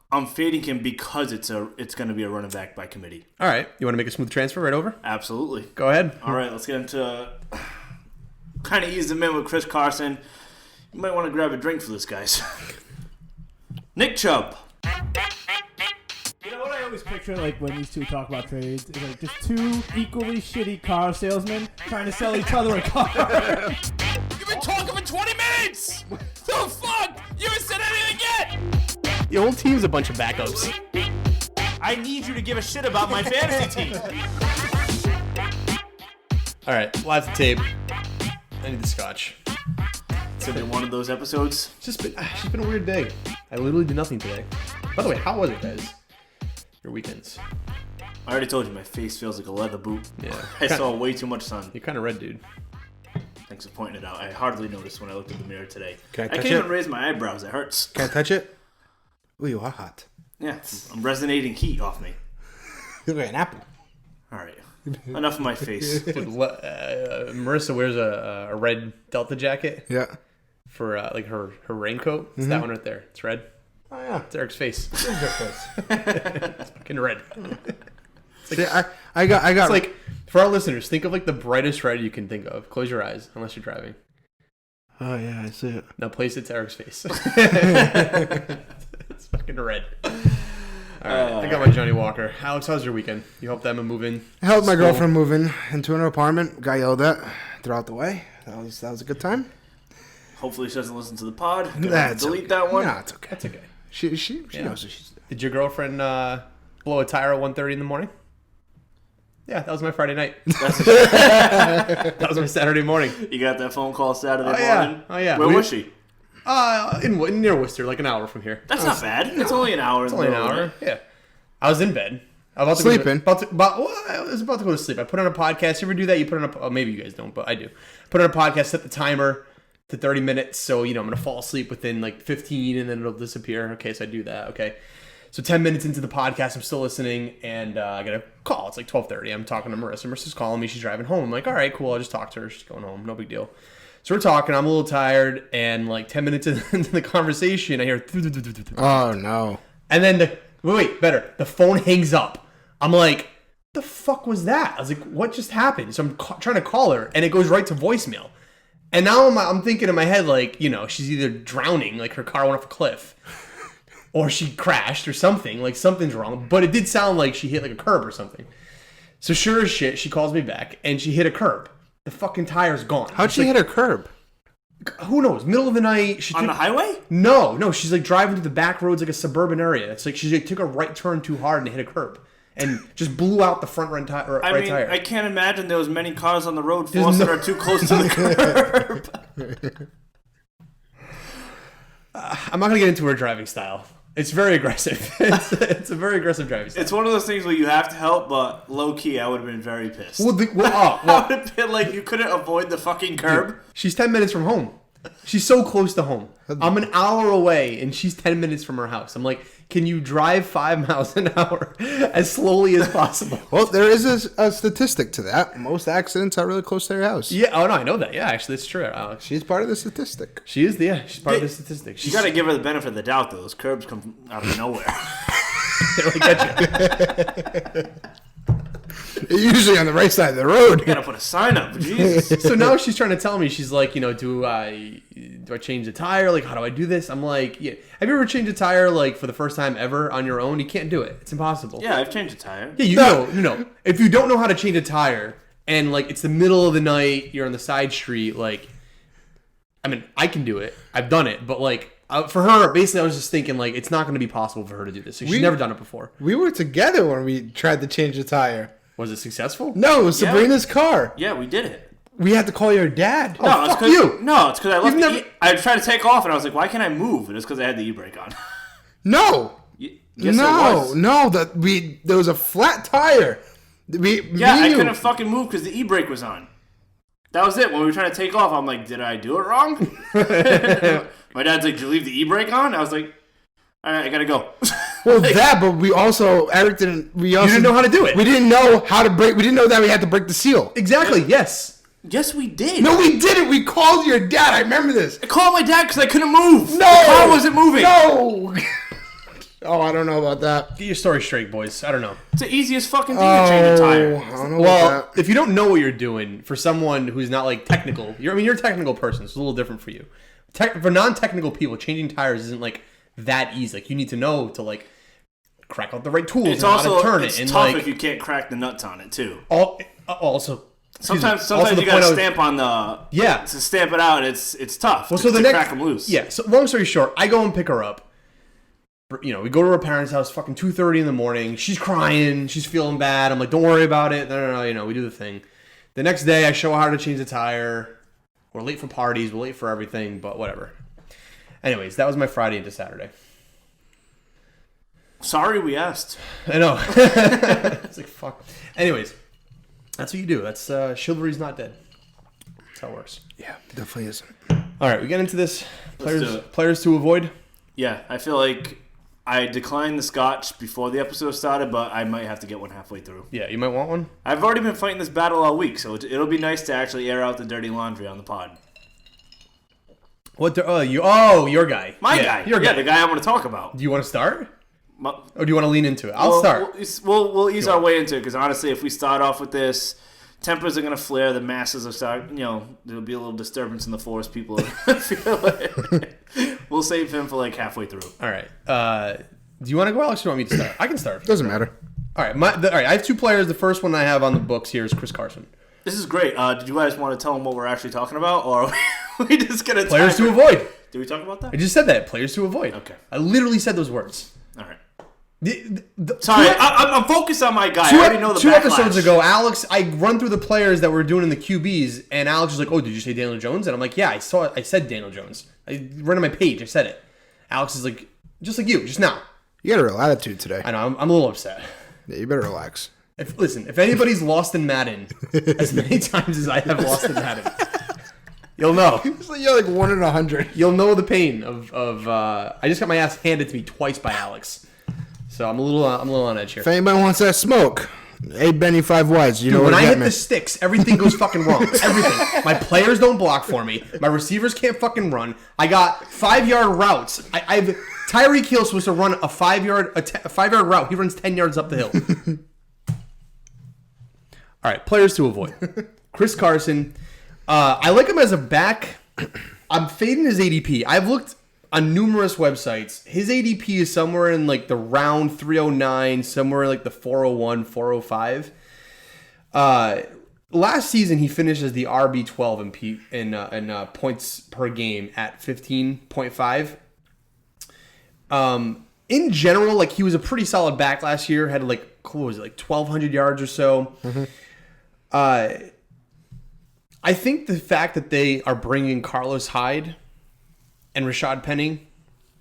I'm fading him because it's going to be a running back by committee. All right. You want to make a smooth transfer right over? Absolutely. Go ahead. All right, let's get into kind of ease them in with Chris Carson. You might want to grab a drink for this, guys. Nick Chubb. You know what I always picture, like, when these two talk about trades, is like just two equally shitty car salesmen trying to sell each other a car. You've been talking for 20 minutes! The fuck? You haven't said anything yet! The whole team's a bunch of backups. I need you to give a shit about my fantasy team. All right, live to tape. I need the scotch. It's been one of those episodes. It's just been a weird day. I literally did nothing today. By the way, how was it, guys? Your weekends? I already told you my face feels like a leather boot. Yeah. I saw way too much sun. You're kind of red, dude. Thanks for pointing it out. I hardly noticed when I looked in the mirror today. Can I I touch can't it? even raise my eyebrows. It hurts. Can I touch it? Ooh, you are hot. Yeah, I'm resonating heat off me. You look like an apple. All right. Enough of my face. Marissa wears a red Delta jacket Yeah. for like her raincoat. It's that one right there. It's red. Oh, yeah. It's Eric's face. It's your face. It's fucking red. See, I got. It's like, for our listeners, think of like the brightest red you can think of. Close your eyes, unless you're driving. Oh, yeah, I see it. Now place it to Eric's face. It's fucking red. All right, I got my Johnny Walker. Alex, how's your weekend? You helped Emma move in? I helped my girlfriend move in into an apartment. Got yelled at throughout the way. That was a good time. Hopefully she doesn't listen to the pod. That's Delete okay. that one. No, it's okay. That's okay. She Yeah. knows what she's doing. Did your girlfriend blow a tire at 1:30 in the morning? Yeah, that was my Friday night. That was my Saturday morning. You got that phone call Saturday yeah. morning? Oh, yeah. Where was she? In near Worcester, like an hour from here. That's not bad. It's only an hour. It's only an hour. Yeah. I was in bed. I was Sleeping? I was about to go to sleep. I put on a podcast. You ever do that? You put on a... maybe you guys don't, but I do. Put on a podcast, set the timer to 30 minutes. So, I'm going to fall asleep within like 15 and then it'll disappear. Okay, so I do that. Okay. So 10 minutes into the podcast, I'm still listening and I get a call. It's like 12:30. I'm talking to Marissa. Marissa's calling me. She's driving home. I'm like, all right, cool. I'll just talk to her. She's going home. No big deal. So we're talking. I'm a little tired. And like 10 minutes into the conversation, I hear... Oh, no. And then wait, better. The phone hangs up. I'm like, the fuck was that? I was like, what just happened? So I'm trying to call her, and it goes right to voicemail. And now I'm thinking in my head, like, she's either drowning, like her car went off a cliff, or she crashed or something, like something's wrong. But it did sound like she hit like a curb or something. So sure as shit, she calls me back, and she hit a curb. The fucking tire's gone. How'd she hit a curb? Who knows? Middle of the night. On the highway? No. She's like driving through the back roads like a suburban area. It's like she like, took a right turn too hard and hit a curb. And just blew out the front right tire. I can't imagine there was many cars on the road forced that are too close to the curb. I'm not going to get into her driving style. It's very aggressive. It's a very aggressive driving style. It's one of those things where you have to help, but low-key, I would have been very pissed. I would have been like, you couldn't avoid the fucking curb? Dude, she's 10 minutes from home. She's so close to home. I'm an hour away, and she's 10 minutes from her house. I'm like, can you drive 5 miles an hour as slowly as possible? Well, there is a statistic to that. Most accidents are really close to their house. Yeah. Oh, no, I know that. Yeah, actually, it's true, Alex. She's part of the statistic. She is, she's part of the statistic. You got to give her the benefit of the doubt, though. Those curbs come out of nowhere. They really get you. They're usually on the right side of the road. You got to put a sign up. Jesus. So now she's trying to tell me, she's like, do I change the tire? Like, how do I do this? I'm like, yeah. Have you ever changed a tire, like, for the first time ever on your own? You can't do it. It's impossible. Yeah, I've changed a tire. Yeah, you know. If you don't know how to change a tire, and, like, it's the middle of the night, you're on the side street, like, I mean, I can do it. I've done it. But, like, for her, basically, I was just thinking, like, it's not going to be possible for her to do this. Like, she's never done it before. We were together when we tried to change the tire. Was it successful? No, it was Sabrina's car. Yeah, we did it. We had to call your dad. No, Fuck you. No, it's because I left I tried to take off, and I was like, why can't I move? And it's because I had the e-brake on. No. Yes, No. There was a flat tire. I couldn't fucking move because the e-brake was on. That was it. When we were trying to take off, I'm like, did I do it wrong? My dad's like, did you leave the e-brake on? I was like, all right, I gotta go. Well, but we also, Eric didn't, you didn't know how to do it. We didn't know how to break, we didn't know that we had to break the seal. Exactly, yes. Yes, we did. No, we didn't. We called your dad. I remember this. I called my dad because I couldn't move. No. The car wasn't moving. No. Oh, I don't know about that. Get your story straight, boys. I don't know. It's the easiest fucking thing to change a tire. I don't know Well, about that. if you don't know what you're doing, for someone who's not like technical, you're a technical person. So it's a little different for you. For non-technical people, changing tires isn't like that easy. Like you need to know to like crack out the right tools It's and also how to turn it's it. And tough like if you can't crack the nuts on it too. Also. Sometimes Also, you the gotta point stamp on the to stamp it out. It's tough. Well, so the next crack them loose. Yeah. So long story short, I go and pick her up. We go to her parents' house, fucking 2:30 in the morning. She's crying. She's feeling bad. I'm like, don't worry about it. No. We do the thing. The next day, I show her how to change the tire. We're late for parties. We're late for everything, but whatever. Anyways, that was my Friday into Saturday. Sorry we asked. I know. It's like, fuck. Anyways, that's what you do. That's chivalry's not dead. That's how it works. Yeah, definitely isn't. All right, we get into this. Let's do it. Players to avoid. Yeah, I feel like I declined the scotch before the episode started, but I might have to get one halfway through. Yeah, you might want one. I've already been fighting this battle all week, so it'll be nice to actually air out the dirty laundry on the pod. What? Your guy. My guy. Your guy. The guy I want to talk about. Do you want to start? Or do you want to lean into it? I'll start. We'll ease our way into it because honestly, if we start off with this, tempers are gonna flare. The masses are start. There'll be a little disturbance in the forest. People feel it. We'll save him for like halfway through. All right. Do you want to go, Alex? Or do you want me to start? I can start. Doesn't matter. All right. All right. I have two players. The first one I have on the books here is Chris Carson. This is great. Did you guys want to tell them what we're actually talking about, or are we just gonna players to avoid? Did we talk about that? I just said that. Players to avoid. Okay. I literally said those words. All right. Sorry, I'm focused on my guy. I already know the two backlash. episodes ago, Alex, I run through the players that we're doing in the QBs, and Alex was like, "Oh, did you say Daniel Jones?" And I'm like, "Yeah, I saw it. I said Daniel Jones. I ran on my page. I said it." Alex is like, "Just like you, just now." You got a real attitude today. I know. I'm a little upset. Yeah, you better relax. If anybody's lost in Madden as many times as I have lost in Madden, you'll know. You're like 1 in 100. You'll know the pain of. I just got my ass handed to me twice by Alex. So I'm a little on edge here. If anybody wants that smoke, hey Benny 5 Wides, you know when where I to hit get me. the sticks, everything goes fucking wrong. Everything. My players don't block for me. My receivers can't fucking run. I got 5-yard routes. Tyreek Hill's supposed to run a 5-yard route. He runs 10 yards up the hill. All right, players to avoid. Chris Carson. I like him as a back. I'm fading his ADP. I've looked on numerous websites. His ADP is somewhere in like the round 309, somewhere in like the 401, 405. Last season, he finished as the RB12 in points per game at 15.5. In general, like he was a pretty solid back last year. Had like 1,200 yards or so. Mm-hmm. I think the fact that they are bringing Carlos Hyde and Rashad Penny,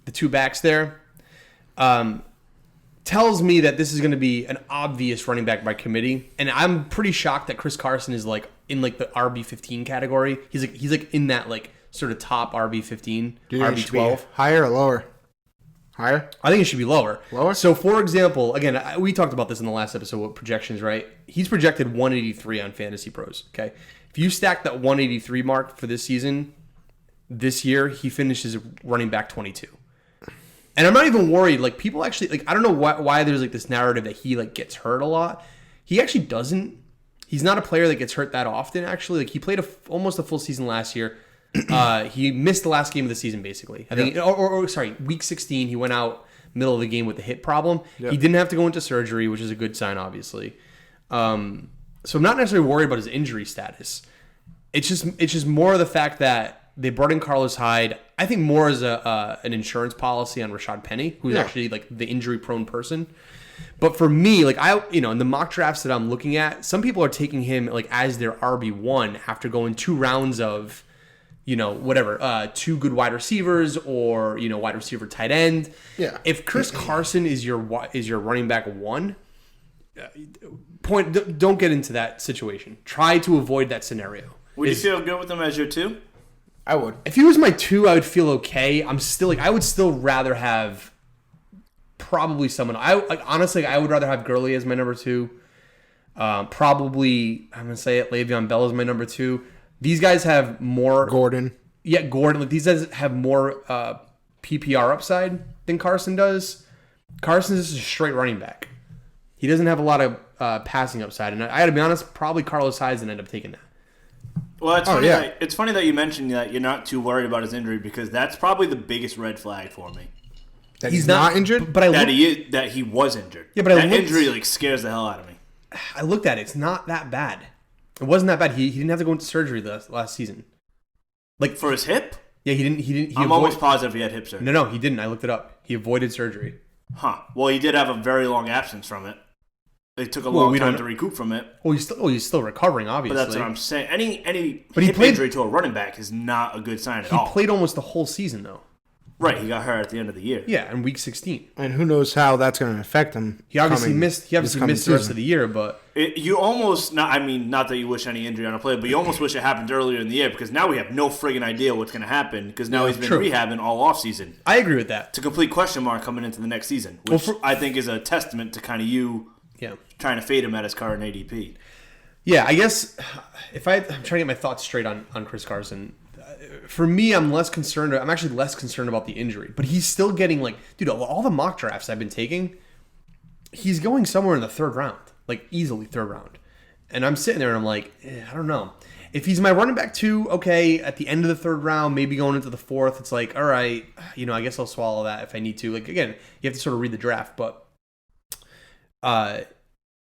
the two backs there, tells me that this is going to be an obvious running back by committee. And I'm pretty shocked that Chris Carson is like in like the RB15 category. He's like in that like sort of top RB15, RB12. Higher or lower? Higher? I think it should be lower. Lower? So, for example, again, we talked about this in the last episode with projections, right? He's projected 183 on Fantasy Pros, okay? If you stack that 183 mark for this season, this year, he finishes running back 22. And I'm not even worried. Like, people actually, like, I don't know why there's, like, this narrative that he, like, gets hurt a lot. He actually doesn't. He's not a player that gets hurt that often, actually. Like, he played almost a full season last year. He missed the last game of the season, basically. I think, sorry, week 16, he went out middle of the game with a hip problem. Yep. He didn't have to go into surgery, which is a good sign, obviously. So I'm not necessarily worried about his injury status. It's just more of the fact that they brought in Carlos Hyde. I think more as an insurance policy on Rashad Penny, who's actually like the injury-prone person. But for me, like in the mock drafts that I'm looking at, some people are taking him like as their RB1 after going 2 rounds of, two good wide receivers or, wide receiver tight end. Yeah. If Chris Carson is your running back 1, don't get into that situation. Try to avoid that scenario. Would you feel good with him as your 2? I would. If he was my 2, I would feel okay. I'm still like I would still rather have probably someone. Honestly, I would rather have Gurley as my number 2. Probably I'm gonna say it. Le'Veon Bell is my number 2. These guys have more Gordon. Yeah, Gordon. Like these guys have more PPR upside than Carson does. Carson's just a straight running back. He doesn't have a lot of passing upside, and I got to be honest, probably Carlos Hyde's gonna end up taking that. Well, it's funny that you mentioned that you're not too worried about his injury because that's probably the biggest red flag for me. That he's not injured, but that he was injured. Yeah, but that injury scares the hell out of me. I looked at it; it's not that bad. It wasn't that bad. He didn't have to go into surgery last season. Like for his hip? Yeah, he didn't. I'm almost positive he had hip surgery. No, he didn't. I looked it up. He avoided surgery. Huh. Well, he did have a very long absence from it. It took a long time to recoup from it. Well, he's still recovering, obviously. But that's what I'm saying. Any hip injury to a running back is not a good sign at all. He played almost the whole season, though. Right, he got hurt at the end of the year. Yeah, in week 16. And who knows how that's going to affect him. He obviously missed the rest of the year, but you almost not that you wish any injury on a player, but you almost wish it happened earlier in the year because now we have no friggin' idea what's going to happen because now he's been rehabbing all offseason. I agree with that. It's a complete question mark coming into the next season, which I think is a testament to kind of you trying to fade him at his current ADP. Yeah, I guess I'm trying to get my thoughts straight on Chris Carson. For me, I'm actually less concerned about the injury, but he's still getting dude, all the mock drafts I've been taking, he's going somewhere in the third round, easily third round. And I'm sitting there and I'm like, I don't know. If he's my running back 2, okay, at the end of the third round, maybe going into the fourth, it's like, all right, I guess I'll swallow that if I need to. Again, you have to sort of read the draft, but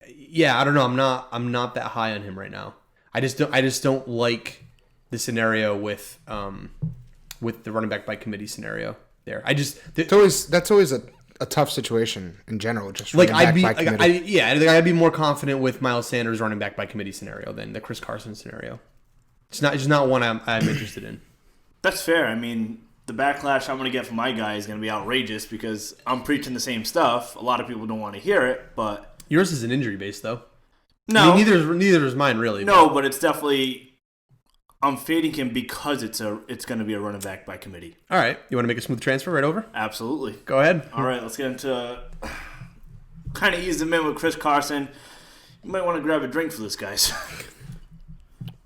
yeah, I don't know. I'm not that high on him right now. I just don't like the scenario with the running back by committee scenario there. That's always a tough situation in general. Just running back by committee. I'd be more confident with Miles Sanders running back by committee scenario than the Chris Carson scenario. It's just not one I'm interested in. That's fair. I mean, the backlash I'm going to get from my guy is going to be outrageous because I'm preaching the same stuff. A lot of people don't want to hear it, but yours is an injury based though. No, I mean, neither is mine really. No, but it's definitely. I'm fading him because it's going to be a running back by committee. All right. You want to make a smooth transfer right over? Absolutely. Go ahead. All right, let's get into kind of ease them in with Chris Carson. You might want to grab a drink for this, guys.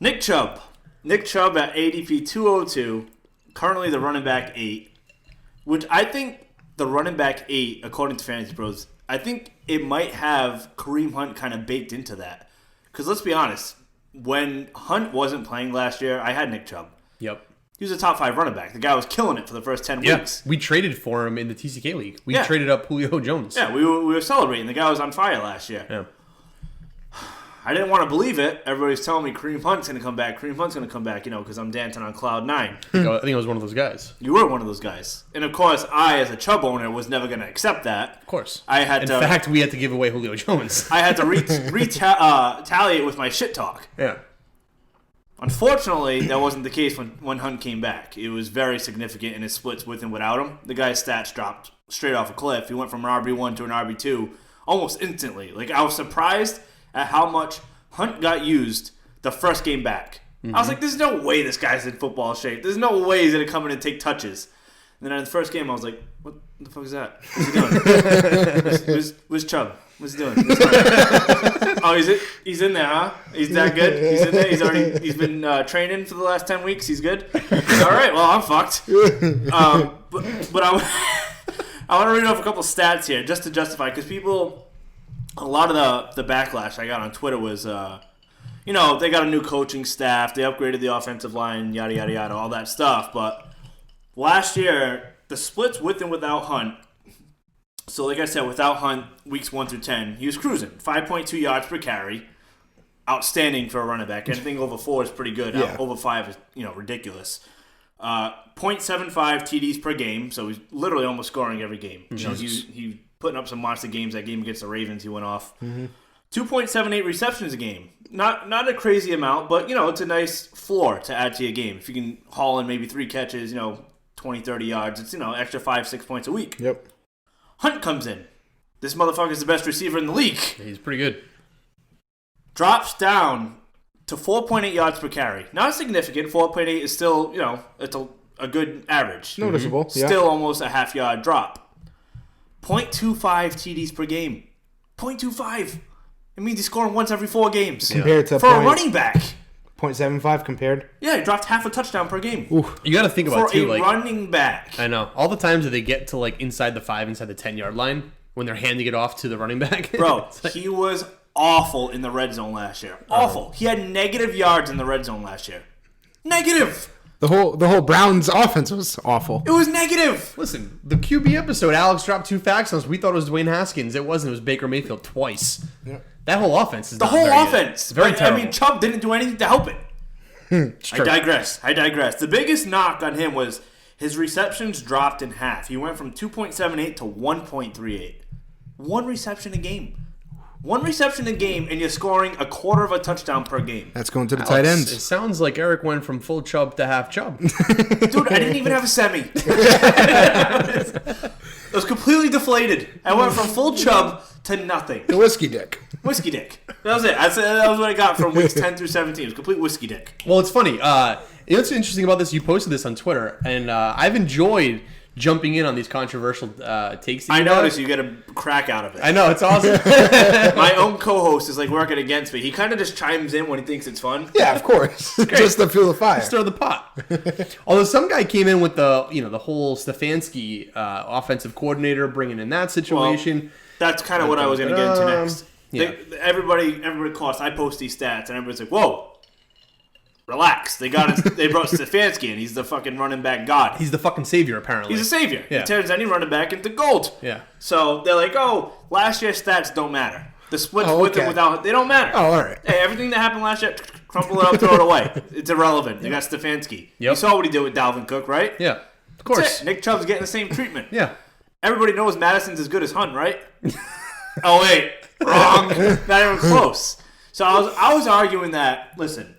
Nick Chubb. Nick Chubb at ADP 202, currently the running back 8, which I think the running back 8, according to Fantasy Pros, I think it might have Kareem Hunt kind of baked into that. Because let's be honest, when Hunt wasn't playing last year, I had Nick Chubb. Yep. He was a top 5 running back. The guy was killing it for the first 10 weeks. We traded for him in the TCK League. We traded up Julio Jones. Yeah, we were celebrating. The guy was on fire last year. Yeah. I didn't want to believe it. Everybody's telling me Kareem Hunt's going to come back. Kareem Hunt's going to come back, because I'm dancing on cloud 9. I think I was one of those guys. You were one of those guys. And, of course, I, as a Chubb owner, was never going to accept that. Of course. In fact, we had to give away Julio Jones. I had to retaliate with my shit talk. Yeah. Unfortunately, that wasn't the case when Hunt came back. It was very significant in his splits with and without him. The guy's stats dropped straight off a cliff. He went from an RB1 to an RB2 almost instantly. I was surprised at how much Hunt got used the first game back. Mm-hmm. I was like, there's no way this guy's in football shape. There's no way he's going to come in and take touches. And then in the first game, I was like, what the fuck is that? What's he doing? Where's Chubb? What's he doing? Oh, he's in there, huh? He's that good? He's in there? He's been training for the last 10 weeks? He's good? All right, well, I'm fucked. But I want to read off a couple stats here just to justify, because a lot of the backlash I got on Twitter was, they got a new coaching staff, they upgraded the offensive line, yada, yada, yada, all that stuff. But last year, the splits with and without Hunt, so like I said, without Hunt, weeks 1 through 10, he was cruising. 5.2 yards per carry. Outstanding for a running back. Anything over 4 is pretty good. Yeah. Over 5 is, ridiculous. 0.75 TDs per game, so he's literally almost scoring every game. He putting up some monster games. That game against the Ravens, he went off. Mm-hmm. 2.78 receptions a game. Not a crazy amount, but, it's a nice floor to add to your game. If you can haul in maybe 3 catches, 20, 30 yards, it's, extra 5-6 points a week. Yep. Hunt comes in. This motherfucker's the best receiver in the league. He's pretty good. Drops down to 4.8 yards per carry. Not significant. 4.8 is still, it's a good average. Noticeable. Mm-hmm. Still almost a half-yard drop. 0.25 TDs per game. 0.25. It means he's scoring once every 4 games. Compared to a running back. 0.75 compared. Yeah, he dropped half a touchdown per game. Oof. You got to think about for a running back. I know all the times that they get to inside the 5, inside the 10-yard line, when they're handing it off to the running back. Bro, he was awful in the red zone last year. Awful. He had negative yards in the red zone last year. Negative. The whole Browns offense was awful. It was negative. Listen, the QB episode, Alex dropped 2 facts on us. We thought it was Dwayne Haskins. It wasn't. It was Baker Mayfield twice. Yep. That whole offense is The not whole very offense. Good. Very terrible. I mean, Chubb didn't do anything to help it. It's true. I digress. The biggest knock on him was his receptions dropped in half. He went from 2.78 to 1.38. One reception a game. One reception a game, and you're scoring a quarter of a touchdown per game. That's going to the tight ends. It sounds like Eric went from full Chubb to half Chubb. Dude, I didn't even have a semi. I was completely deflated. I went from full Chubb to nothing. The whiskey dick. Whiskey dick. That was it. That was what I got from weeks 10 through 17. It was complete whiskey dick. Well, it's funny. You know what's interesting about this? You posted this on Twitter, and I've enjoyed jumping in on these controversial takes. That I noticed you get a crack out of it. I know, it's awesome. My own co-host is like working against me. He kind of just chimes in when he thinks it's fun. Yeah, of course. Just to fuel the fire. Stir the pot. Although some guy came in with the whole Stefanski offensive coordinator, bringing in that situation. Well, that's kind of what I was going to get into next. Yeah. Everybody calls. I post these stats, and everybody's like, "Whoa, relax." They brought Stefanski, and he's the fucking running back god. He's the fucking savior, apparently. He's a savior. Yeah. He turns any running back into gold. Yeah. So they're like, "Oh, last year's stats don't matter. The splits with and without, they don't matter. Oh, all right. Hey, everything that happened last year, crumple it up, throw it away. It's irrelevant. You got Stefanski. Yep. You saw what he did with Dalvin Cook, right? Yeah, of course. That's it. Nick Chubb's getting the same treatment. Yeah. Everybody knows Madison's as good as Hunt, right? Oh, wait. Wrong. Not even close. So I was arguing that, listen,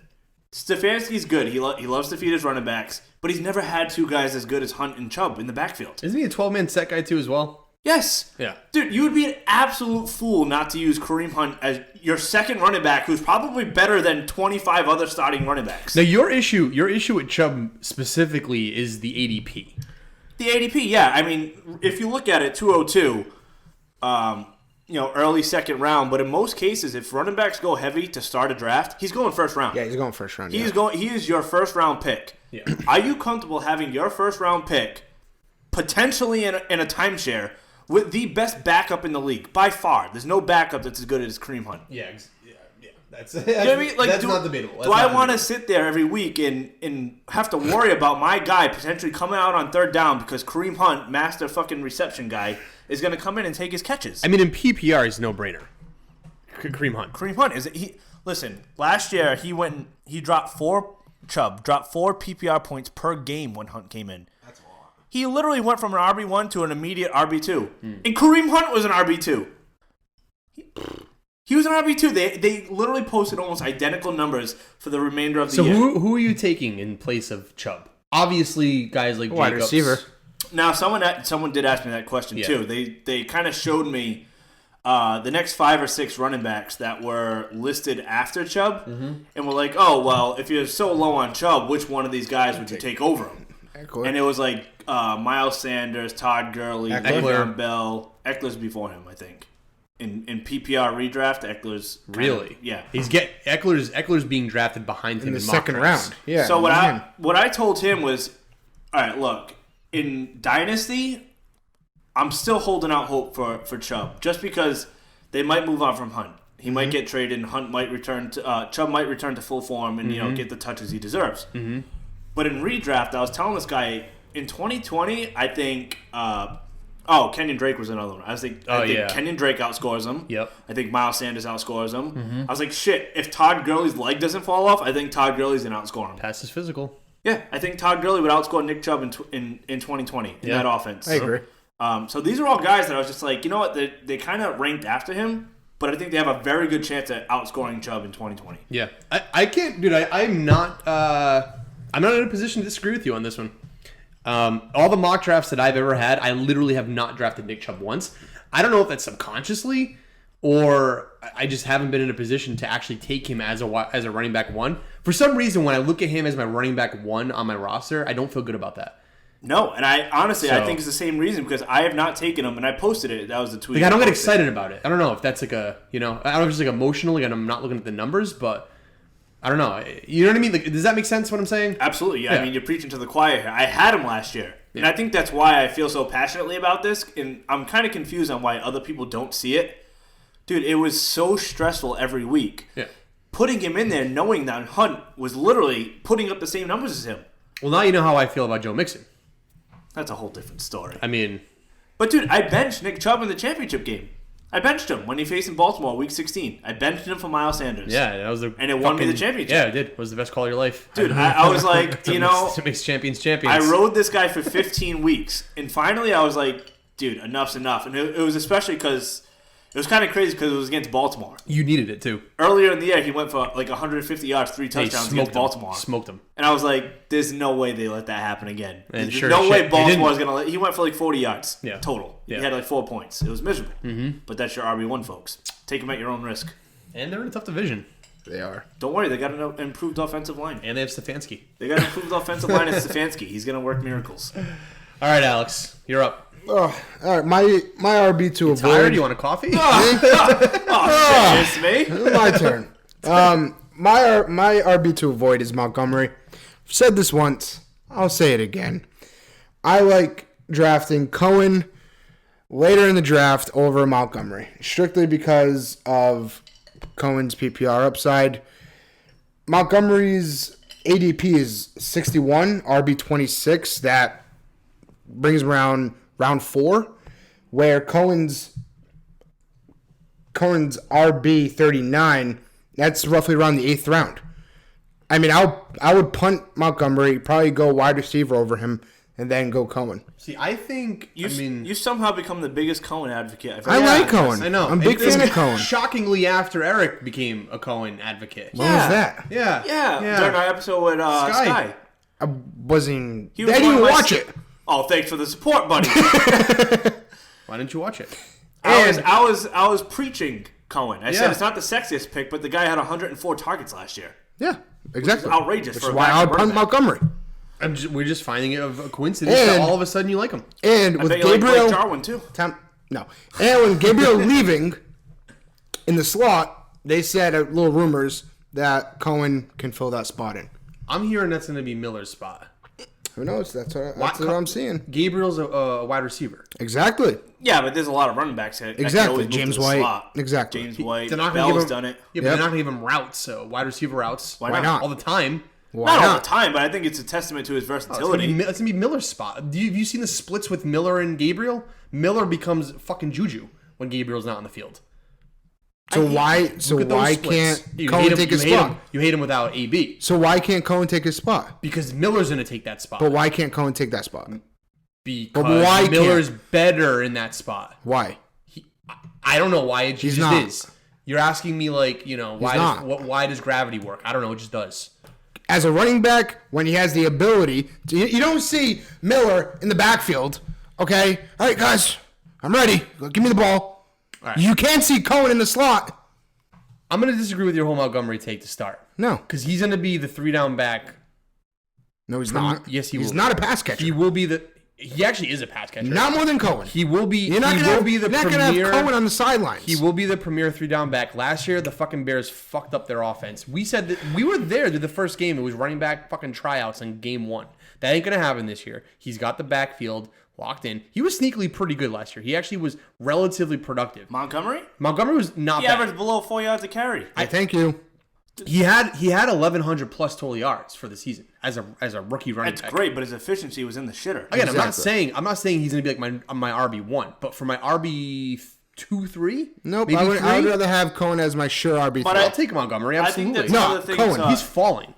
Stefanski's good. He loves to feed his running backs, but he's never had 2 guys as good as Hunt and Chubb in the backfield. Isn't he a 12-man set guy, too, as well? Yes. Yeah. Dude, you would be an absolute fool not to use Kareem Hunt as your second running back, who's probably better than 25 other starting running backs. Now, your issue with Chubb specifically is the ADP. The ADP, yeah. I mean, if you look at it, 202, early second round. But in most cases, if running backs go heavy to start a draft, he's going first round. Yeah, he's going first round. He is your first round pick. Yeah. Are you comfortable having your first round pick potentially in a timeshare with the best backup in the league by far? There's no backup that's as good as Kareem Hunt. Yeah. That's You know what I mean? Like, that's not debatable. Do I want to sit there every week and have to worry about my guy potentially coming out on third down because Kareem Hunt, master fucking reception guy, is going to come in and take his catches? I mean, in PPR, he's no brainer. Kareem Hunt. Kareem Hunt is he? Listen, last year he dropped 4 PPR points per game when Hunt came in. That's a lot. He literally went from an RB1 to an immediate RB2, and Kareem Hunt was an RB2. He was an RB2. They literally posted almost identical numbers for the remainder of the year. So who are you taking in place of Chubb? Obviously, guys like wide Jacobs. receiver. Now, someone did ask me that question too. They kind of showed me the next 5 or 6 running backs that were listed after Chubb, and were like, "Oh, well, if you're so low on Chubb, which one of these guys would you take over him?" Eckler. And it was like Miles Sanders, Todd Gurley, Le'Veon Bell. Eckler's before him, I think. In PPR redraft, Eckler's really, yeah. Eckler's being drafted behind him in the in mock second drafts. round. Yeah. So what I told him was, all right, look, in Dynasty, I'm still holding out hope for Chubb, just because they might move on from Hunt. He might get traded, and Hunt might return to Chubb might return to full form and get the touches he deserves. But in redraft, I was telling this guy in 2020, I think. Kenyon Drake was another one. I think Kenyon Drake outscores him. Yep. I think Miles Sanders outscores him. I was like, shit, if Todd Gurley's leg doesn't fall off, I think Todd Gurley's going to outscore him. Pass is physical. Yeah, I think Todd Gurley would outscore Nick Chubb in 2020 in that offense. I agree. So these are all guys that I was just like, you know what, they kind of ranked after him, but I think they have a very good chance at outscoring Chubb in 2020. Yeah. I can't, dude, I'm not in a position to disagree with you on this one. All the mock drafts that I've ever had, I literally have not drafted Nick Chubb once. I don't know if that's subconsciously or I just haven't been in a position to actually take him as a running back 1. For some reason, when I look at him as my running back 1 on my roster, I don't feel good about that. No, and I think it's the same reason because I have not taken him and I posted it. That was the tweet. Like, I don't get excited about it. I don't know if that's like I don't know if it's like emotionally and I'm not looking at the numbers, but I don't know. You know what I mean? Like, does that make sense what I'm saying? Absolutely. Yeah. I mean, you're preaching to the choir here. I had him last year. And I think that's why I feel so passionately about this. And I'm kind of confused on why other people don't see it. Dude, it was so stressful every week. Yeah. Putting him in there knowing that Hunt was literally putting up the same numbers as him. Well, now you know how I feel about Joe Mixon. That's a whole different story. I mean... But, dude, I benched Nick Chubb in the championship game. I benched him when he faced in Baltimore week 16. I benched him for Miles Sanders. Yeah, that was the and it won me the championship. Yeah, it did. It was the best call of your life. Dude, I was like, It makes champions. I rode this guy for 15 weeks. And finally I was like, dude, enough's enough. And it was especially because it was kind of crazy because it was against Baltimore. You needed it, too. Earlier in the year, he went for like 150 yards, 3 touchdowns against Baltimore. Smoked him. And I was like, there's no way they let that happen again. And There's sure no way shit, Baltimore's going to let... He went for like 40 yards total. Yeah. He had like 4 points. It was miserable. Mm-hmm. But that's your RB1, folks. Take him at your own risk. And they're in a tough division. They are. Don't worry, they got an improved offensive line. And they have Stefanski. They got an improved offensive line at Stefanski. He's going to work miracles. All right, Alex. You're up. Oh, all right. My RB to avoid. Tired? You want a coffee? It's me. My turn. My RB to avoid is Montgomery. I've said this once. I'll say it again. I like drafting Cohen later in the draft over Montgomery, strictly because of Cohen's PPR upside. Montgomery's ADP is 61, RB 26. That brings him around round 4, where Cohen's RB 39, that's roughly around the 8th round. I mean, I would punt Montgomery, probably go wide receiver over him, and then go Cohen. See, I think... You somehow become the biggest Cohen advocate. I like Cohen. I know. I'm a big fan of Cohen. Shockingly, after Eric became a Cohen advocate. When was that? Yeah. During our episode with Sky. I wasn't... He was I didn't even one of my watch it. Oh, thanks for the support, buddy. Why didn't you watch it? I was preaching Cohen. I said Yeah. it's not the sexiest pick, but the guy had 104 targets last year. Yeah, exactly. Which is outrageous. Which for is a why I would punt backup Montgomery. We're just finding it of a coincidence that all of a sudden you like him. And I with bet you like Gabriel... Blake Jarwin, too. No. And when Gabriel leaving in the slot, they said little rumors that Cohen can fill that spot in. I'm hearing that's going to be Miller's spot. Who knows? That's what I'm seeing. Gabriel's a wide receiver. Exactly. Yeah, but there's a lot of running backs. That Exactly. can always move James to the White. slot. Exactly. James White. They're not gonna Bell's give him, done it. Yeah, but they're not going to give him routes, so wide receiver routes. Why not? All the time. Why Not all the time, but I think it's a testament to his It's versatility. going to be Miller's spot. Have you seen the splits with Miller and Gabriel? Miller becomes fucking Juju when Gabriel's not on the field. So why can't Cohen take his spot? You hate him without AB. So why can't Cohen take his spot? Because Miller's going to take that spot. But why can't Cohen take that spot? Because why Miller's better in that spot. Why? I don't know why it He's just not. is. You're asking me why does gravity work? I don't know. It just does. As a running back, when he has the ability, you don't see Miller in the backfield. Okay, all right, guys, I'm ready. Give me the ball. Right. You can't see Cohen in the slot. I'm going to disagree with your whole Montgomery take to start. No, Because he's going to be the 3-down back. no, he's not. Yes, he will. He's not a pass catcher. He will be the... He actually is a pass catcher. Not more than Cohen. He will be. You're not he gonna will have, be the you're not premier. gonna have Cohen on the sidelines. He will be the premier 3-down back. Last year, the fucking Bears fucked up their offense. We said that we were there to the first game. It was running back fucking tryouts in game 1. That ain't gonna happen this year. He's got the backfield locked in. He was sneakily pretty good last year. He actually was relatively productive. Montgomery? Montgomery was not He bad. averaged below 4 yards a carry. Thank you. He had 1,100 plus total yards for the season as a rookie running That's back. great, but his efficiency was in the shitter. Again, Exactly. I'm not saying he's gonna be like my RB1, but for my RB 2-3, Nope. maybe I would 3, rather have Cohen as my sure RB3. But I'll take Montgomery. I think Absolutely. that's No, one of the Cohen, things. He's falling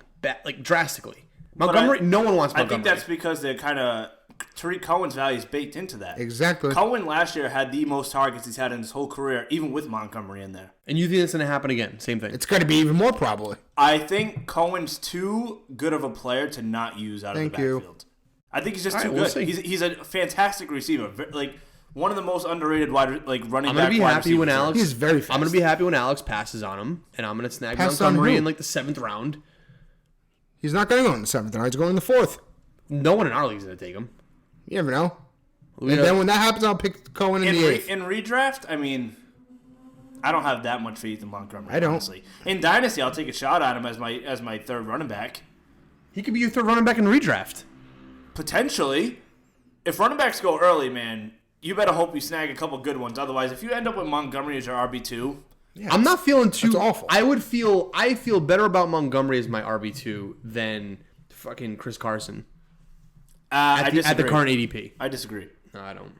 drastically. Montgomery, no one wants I Montgomery. think that's because they're kind of Tariq Cohen's value is baked into that. Exactly. Cohen last year had the most targets he's had in his whole career, even with Montgomery in there. And you think it's going to happen again? Same thing. It's going to be even more probably. I think Cohen's too good of a player to not use out of the backfield. I think he's just too we'll good. see. He's a fantastic receiver, like one of the most underrated running I'm back. going to be happy when Alex. He's very fast. I'm going to be happy when Alex passes on him, and I'm going to snag Pass on Montgomery who? in like the 7th round. He's not going to go in the 7th round. He's going in the 4th. No one in our league is going to take him. You never know. And then when that happens, I'll pick Cohen in the 8th. In redraft, I mean, I don't have that much faith in Montgomery. I don't. Honestly. In Dynasty, I'll take a shot at him as my third running back. He could be your 3rd running back in redraft. Potentially. if running backs go early, man, you better hope you snag a couple good ones. Otherwise, if you end up with Montgomery as your RB2, I'm not feeling too that's awful. I feel better about Montgomery as my RB2 than fucking Chris Carson. I disagree. At the current ADP. I disagree. No, I don't.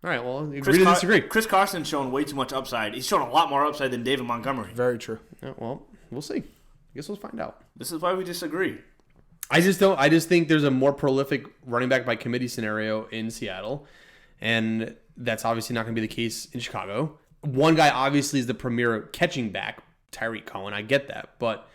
All right, well, agree to disagree. Chris Carson's shown way too much upside. He's shown a lot more upside than David Montgomery. Very true. Yeah, well, we'll see. I guess we'll find out. This is why we disagree. I just think there's a more prolific running back by committee scenario in Seattle, and that's obviously not going to be the case in Chicago. One guy obviously is the premier catching back, Tyreek Cohen. I get that, but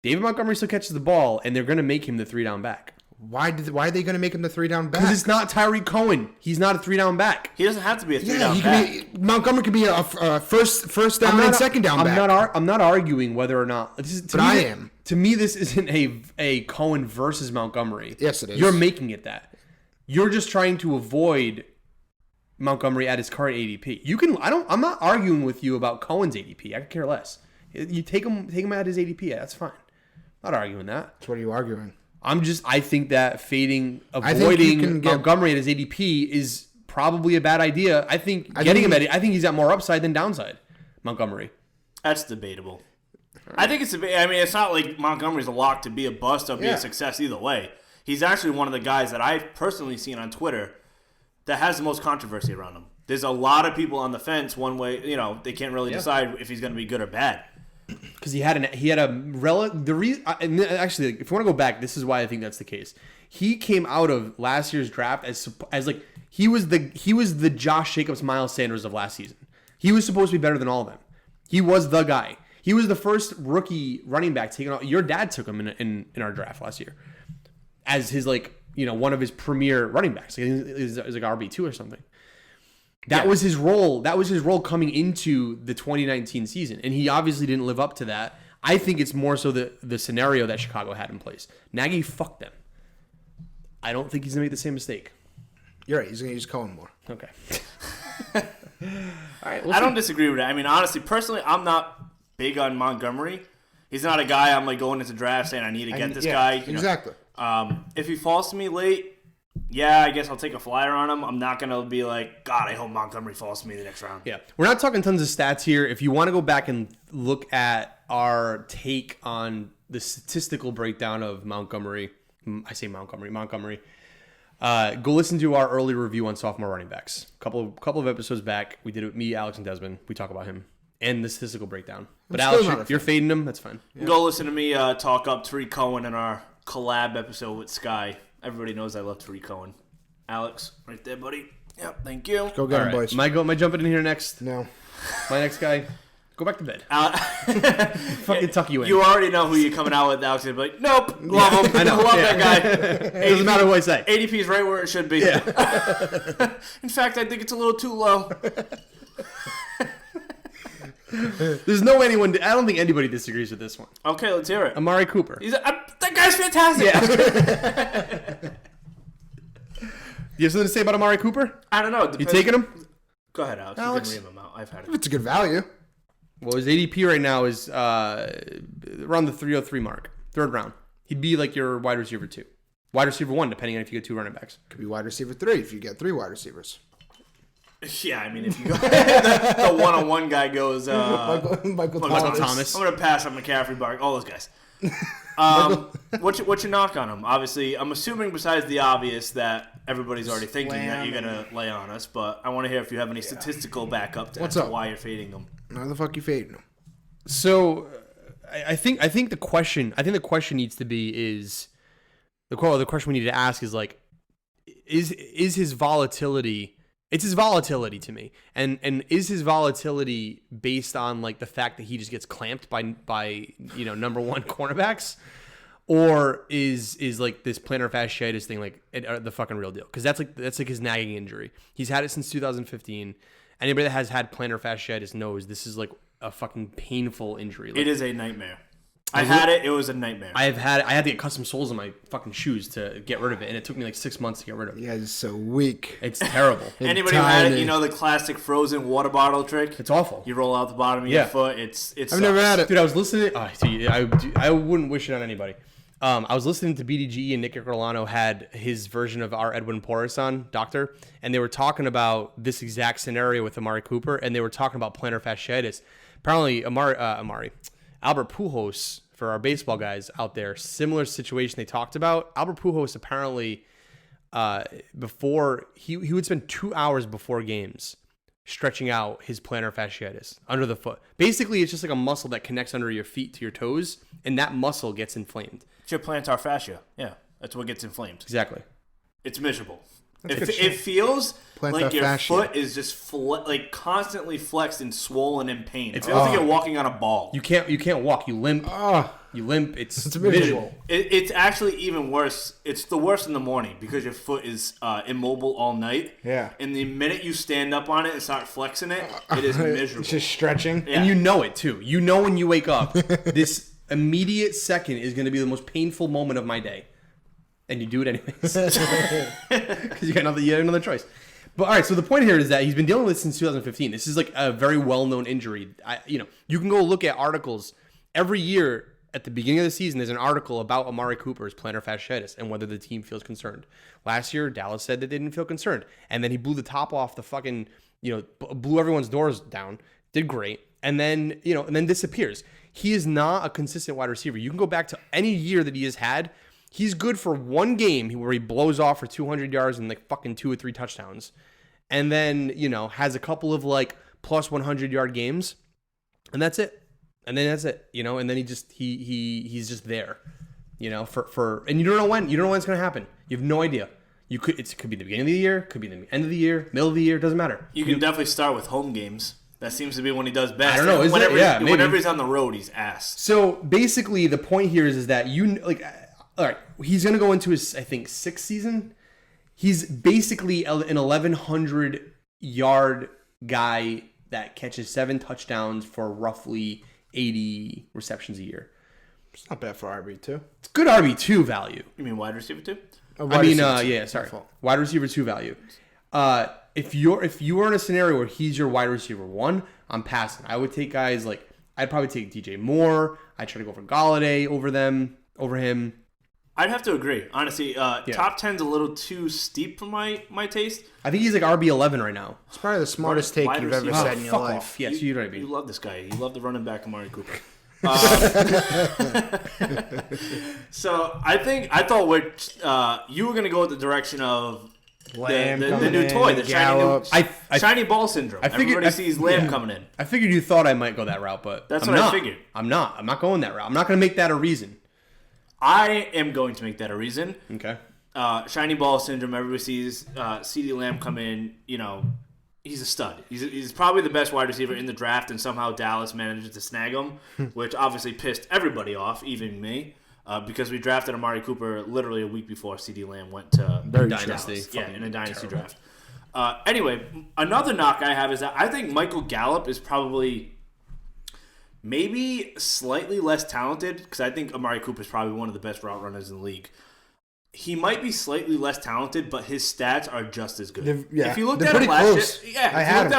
David Montgomery still catches the ball, and they're going to make him the 3-down back. Why are they going to make him the 3-down back? Because it's not Tyreek Cohen. He's not a 3-down back. He doesn't have to be a 3-down back. Montgomery could be a first down and second down back. I'm not arguing whether or not. I am. To me, this isn't a Cohen versus Montgomery. Yes, it is. You're making it that. You're just trying to avoid Montgomery at his current ADP. I'm not arguing with you about Cohen's ADP. I could care less. You take him at his ADP. Yeah, that's fine. I'm not arguing that. So what are you arguing? I think that avoiding Montgomery at his ADP is probably a bad idea. I think he's got more upside than downside. Montgomery. That's debatable. I think it's not like Montgomery's a lock to be a bust or be a success either way. He's actually one of the guys that I've personally seen on Twitter that has the most controversy around him. There's a lot of people on the fence one way, they can't really decide if he's going to be good or bad. Because actually, if you want to go back, this is why I think that's the case. He came out of last year's draft as like he was the Josh Jacobs, Miles Sanders of last season. He was supposed to be better than all of them. He was the guy. He was the first rookie running back taken off. Your dad took him in our draft last year as his one of his premier running backs. Like, it was like RB2 or something. That was his role. That was his role coming into the 2019 season, and he obviously didn't live up to that. I think it's more so the scenario that Chicago had in place. Nagy fucked them. I don't think he's gonna make the same mistake. You're right. He's gonna use Cohen more. Okay. All right. I don't disagree with that. I mean, honestly, personally, I'm not big on Montgomery. He's not a guy I'm like going into draft saying I need to get this guy. Exactly. If he falls to me late, I guess I'll take a flyer on him. I'm not going to be like, God, I hope Montgomery falls to me the next round. Yeah. We're not talking tons of stats here. If you want to go back and look at our take on the statistical breakdown of Montgomery, go listen to our early review on sophomore running backs. A couple of episodes back, we did it with me, Alex, and Desmond. We talk about him and the statistical breakdown. But Alex, you're fading him. That's fine. Yeah. Go listen to me talk up Tariq Cohen in our collab episode with Sky. Everybody knows I love Tariq Cohen. Alex, right there, buddy. Yep, thank you. Go get him, boys. Am I jumping in here next? No. My next guy, go back to bed. Fucking tuck you in. You already know who you're coming out with. Alex is like, nope, love him. I know. Love that guy. It doesn't matter what I say. ADP is right where it should be. Yeah. In fact, I think it's a little too low. There's no anyone. I don't think anybody disagrees with this one. Okay, let's hear it. Amari Cooper. That guy's fantastic. Yeah. You have something to say about Amari Cooper? I don't know. You taking him? Go ahead, Alex. You can read him out. I've had it. It's a good value. Well, his ADP right now is around the 303 mark, third round. He'd be like your wide receiver 2, wide receiver 1, depending on if you get 2 running backs. Could be wide receiver 3 if you get 3 wide receivers. Yeah, I mean, if you go, the one-on-one guy goes, Michael Thomas. I'm going to pass on McCaffrey, Bark, all those guys. What's your knock on him? Obviously, I'm assuming besides the obvious that everybody's already thinking that you're going to lay on us, but I want to hear if you have any statistical backup to why you're fading them. How the fuck you fading them? So, I think the question needs to be is the question we need to ask is like, is his volatility? It's his volatility to me, and is his volatility based on like the fact that he just gets clamped by number one cornerbacks, or is like this plantar fasciitis thing like the fucking real deal? Because that's like his nagging injury. He's had it since 2015. Anybody that has had plantar fasciitis knows this is like a fucking painful injury. Like, it is a nightmare. I had it. It was a nightmare. I had to get custom soles in my fucking shoes to get rid of it, and it took me like 6 months to get rid of it. Yeah, it's so weak. It's terrible. Anybody who had it, the classic frozen water bottle trick? It's awful. You roll out the bottom of your foot. It's I've never had it. Dude, I was listening. I wouldn't wish it on anybody. I was listening to BDGE and Nick Orlano had his version of our Edwin Porras on, Doctor, and they were talking about this exact scenario with Amari Cooper, and they were talking about plantar fasciitis. Apparently, Albert Pujols, for our baseball guys out there, similar situation they talked about. Albert Pujols apparently, before he would spend 2 hours before games stretching out his plantar fasciitis under the foot. Basically, it's just like a muscle that connects under your feet to your toes, and that muscle gets inflamed. It's your plantar fascia. Yeah, that's what gets inflamed. Exactly. It's miserable. It feels like your fascia. foot is just constantly flexed and swollen in pain. It feels like you're walking on a ball. You can't walk. You limp. You limp. It's miserable. visual. It's actually even worse. It's the worst in the morning because your foot is immobile all night. Yeah. And the minute you stand up on it and start flexing it, it is miserable. It's just stretching. Yeah. And you know it too. You know when you wake up, this immediate second is going to be the most painful moment of my day. And you do it anyways. Because you got another choice. But all right, so the point here is that he's been dealing with this since 2015. This is like a very well-known injury. You can go look at articles every year. At the beginning of the season, there's an article about Amari Cooper's plantar fasciitis and whether the team feels concerned. Last year, Dallas said that they didn't feel concerned. And then he blew the top off the fucking, blew everyone's doors down, did great. And then, and then disappears. He is not a consistent wide receiver. You can go back to any year that he has had. He's good for one game where he blows off for 200 yards and like fucking 2 or 3 touchdowns. And then, has a couple of like plus 100-yard games. And that's it. And then that's it, and then he's just there, for and you don't know when it's gonna happen. You have no idea. It could be the beginning of the year, could be the end of the year, middle of the year, doesn't matter. You can definitely start with home games. That seems to be when he does best. I don't know. Whenever he's on the road, he's ass. So basically, the point here is that all right, he's gonna go into his, I think, 6th season. He's basically an 1,100-yard guy that catches 7 touchdowns for roughly 80 receptions a year. It's not bad for RB2. It's good RB2 value. You mean wide receiver too? Wide receiver 2 value. If you were in a scenario where he's your wide receiver 1, I'm passing. I would take guys like, I'd probably take DJ Moore. I'd try to go for Galladay over him. I'd have to agree. Honestly, top 10's a little too steep for my taste. I think he's like RB11 right now. It's probably the smartest take you've ever said in your life. Off. Yes, you know what I mean. You love this guy. You love the running back Amari Cooper. So I thought you were going to go with the direction of the new toy, the shiny ball syndrome. Everybody sees Lamb coming in. I figured you thought I might go that route, but that's what I figured. I'm not going that route. I'm not going to make that a reason. I am going to make that a reason. Okay. Shiny ball syndrome. Everybody sees CeeDee Lamb come in. He's a stud. He's probably the best wide receiver in the draft, and somehow Dallas manages to snag him, which obviously pissed everybody off, even me, because we drafted Amari Cooper literally a week before CeeDee Lamb went to Dynasty. Yeah, in a dynasty draft. Anyway, another knock I have is that I think Michael Gallup is probably maybe slightly less talented, because I think Amari Cooper is probably one of the best route runners in the league. He might be slightly less talented, but his stats are just as good. If you looked at him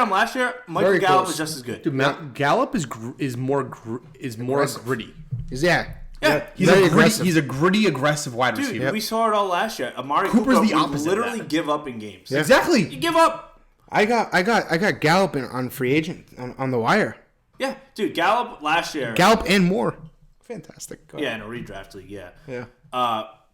last year, Michael Gallup is just as good. Dude, Gallup is more gritty. He's He's a gritty, aggressive wide receiver. Dude, we saw it all last year. Amari Cooper's Cooper the opposite would literally give up in games. Yeah. Exactly. You give up. I got Gallup on free agent on the wire. Yeah, dude, Gallup last year. Gallup and more. Fantastic. Yeah, in a redraft league, yeah. Yeah.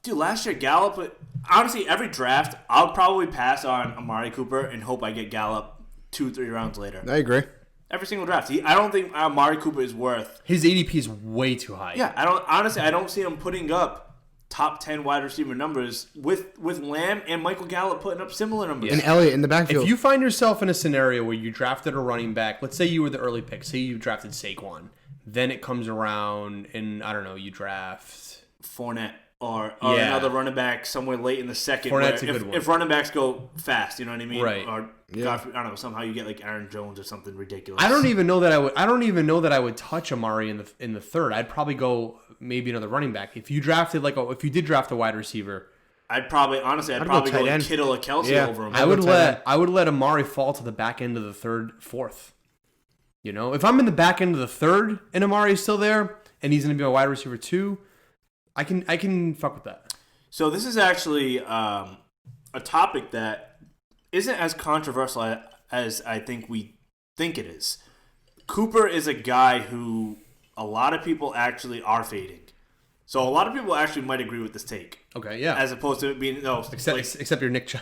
Dude, last year, Gallup, honestly, every draft, I'll probably pass on Amari Cooper and hope I get Gallup 2-3 rounds later. I agree. Every single draft. I don't think Amari Cooper is worth. His ADP is way too high. Yeah, I don't see him putting up top 10 wide receiver numbers with Lamb and Michael Gallup putting up similar numbers. And Elliott in the backfield. If you find yourself in a scenario where you drafted a running back, let's say you were the early pick, say you drafted Saquon, then it comes around and, I don't know, you draft Fournette. Or another running back somewhere late in the second. Fournette's a good one. If running backs go fast, you know what I mean? Right. Or God, I don't know, somehow you get like Aaron Jones or something ridiculous. I don't even know that I would touch Amari in the third. I'd probably go maybe another running back. If you drafted if you did draft a wide receiver, I'd probably go like Kittle or Kelsey over him. I would let Amari fall to the back end of the third, fourth. If I'm in the back end of the third and Amari's still there and he's going to be my wide receiver 2, I can fuck with that. So this is actually a topic that isn't as controversial as I think we think it is. Cooper is a guy who a lot of people actually are fading. So a lot of people actually might agree with this take. Okay, yeah. As opposed to it being except your Nick,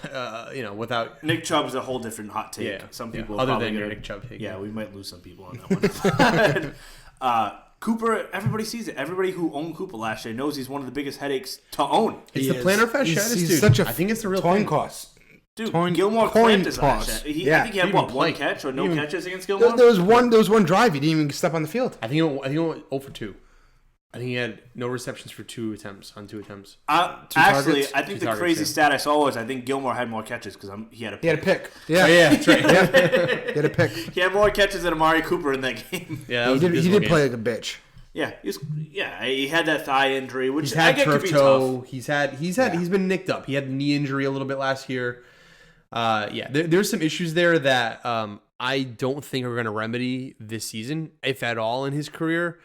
without Nick Chubb's a whole different hot take. Yeah, some people other probably than your Nick Chubb take. Yeah, we might lose some people on that one. Cooper, everybody sees it. Everybody who owned Cooper last year knows he's one of the biggest headaches to own. It's the plantar fasciitis, he's dude. Such a I think it's the real coin thing. cost. Dude, Coin Gilmore clamped his toss. last year. Yeah. I think he had one catch or no catches against Gilmore. There was one drive he didn't even step on the field. I think he went 0 for 2. I think he had no receptions for 2 attempts. Actually, I think the crazy stat I saw was I think Gilmore had more catches because he had a pick. He had a pick. Yeah, that's right. He had a pick. He had more catches than Amari Cooper in that game. Yeah, he did play like a bitch. Yeah, he had that thigh injury, which he's had I get turf could be toe. tough. He's been nicked up. He had a knee injury a little bit last year. There's some issues there that I don't think are going to remedy this season, if at all, in his career.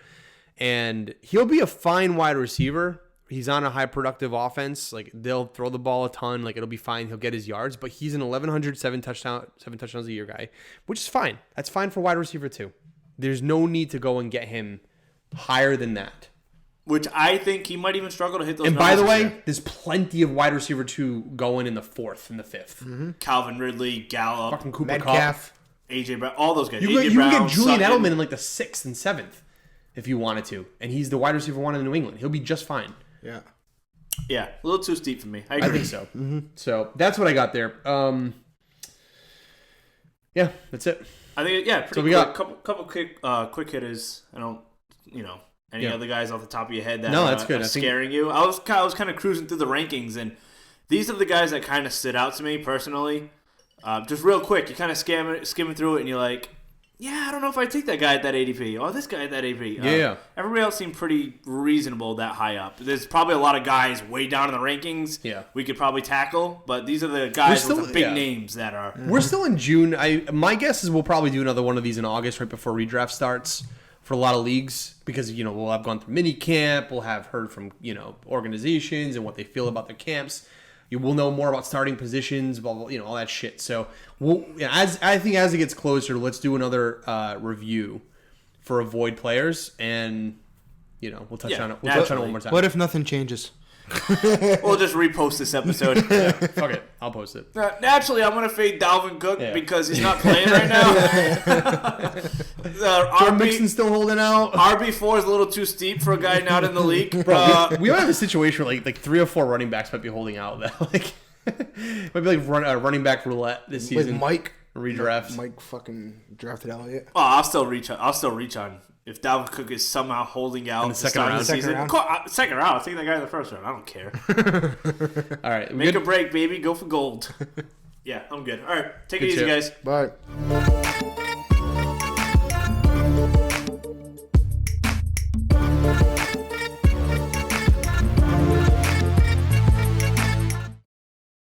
And he'll be a fine wide receiver. He's on a high productive offense. Like, they'll throw the ball a ton. Like, it'll be fine. He'll get his yards. But he's an 1,100 7 touchdowns a year guy, which is fine. That's fine for wide receiver too. There's no need to go and get him higher than that. Which I think he might even struggle to hit those. And by the way, there's plenty of wide receiver 2 going in the 4th and the 5th. Mm-hmm. Calvin Ridley, Gallup, fucking Cooper Metcalf, Kupp. AJ Brown, all those guys. You can get Julian Edelman in like the 6th and 7th if you wanted to, and he's the wide receiver 1 in New England. He'll be just fine. Yeah, a little too steep for me. I think so. Mm-hmm. So that's what I got there. Yeah, that's it. I think pretty. So we quick. got couple quick hitters. I don't, any other guys off the top of your head that that's good. are scaring you. I was kind of cruising through the rankings, and these are the guys that kind of stood out to me personally. Just real quick, you kind of skimming through it, and you're like, yeah, I don't know if I take that guy at that ADP or this guy at that ADP. Yeah. Everybody else seemed pretty reasonable that high up. There's probably a lot of guys way down in the rankings. Yeah. We could probably tackle, but these are the guys with the big names that are. We're still in June. My guess is we'll probably do another one of these in August, right before redraft starts for a lot of leagues, because we'll have gone through mini camp, we'll have heard from organizations and what they feel about their camps. You will know more about starting positions, blah, blah, all that shit. So, as it gets closer, let's do another review for avoid players, and we'll touch on it. We'll touch on it one more time. What if nothing changes? We'll just repost this episode. Yeah, fuck it, I'll post it. Naturally, I'm gonna fade Dalvin Cook because he's not playing right now. Joe Mixon's still holding out. RB4 is a little too steep for a guy not in the league. Bro, we might have a situation where like 3 or 4 running backs might be holding out. That might be like running back roulette this season. With Mike redraft. Mike fucking drafted Elliott. Oh, I'll still reach on. If Dalvin Cook is somehow holding out in the second round, second round, I'll take that guy in the first round. I don't care. All right, make a break, baby. Go for gold. Yeah, I'm good. All right, take it easy, guys. Bye.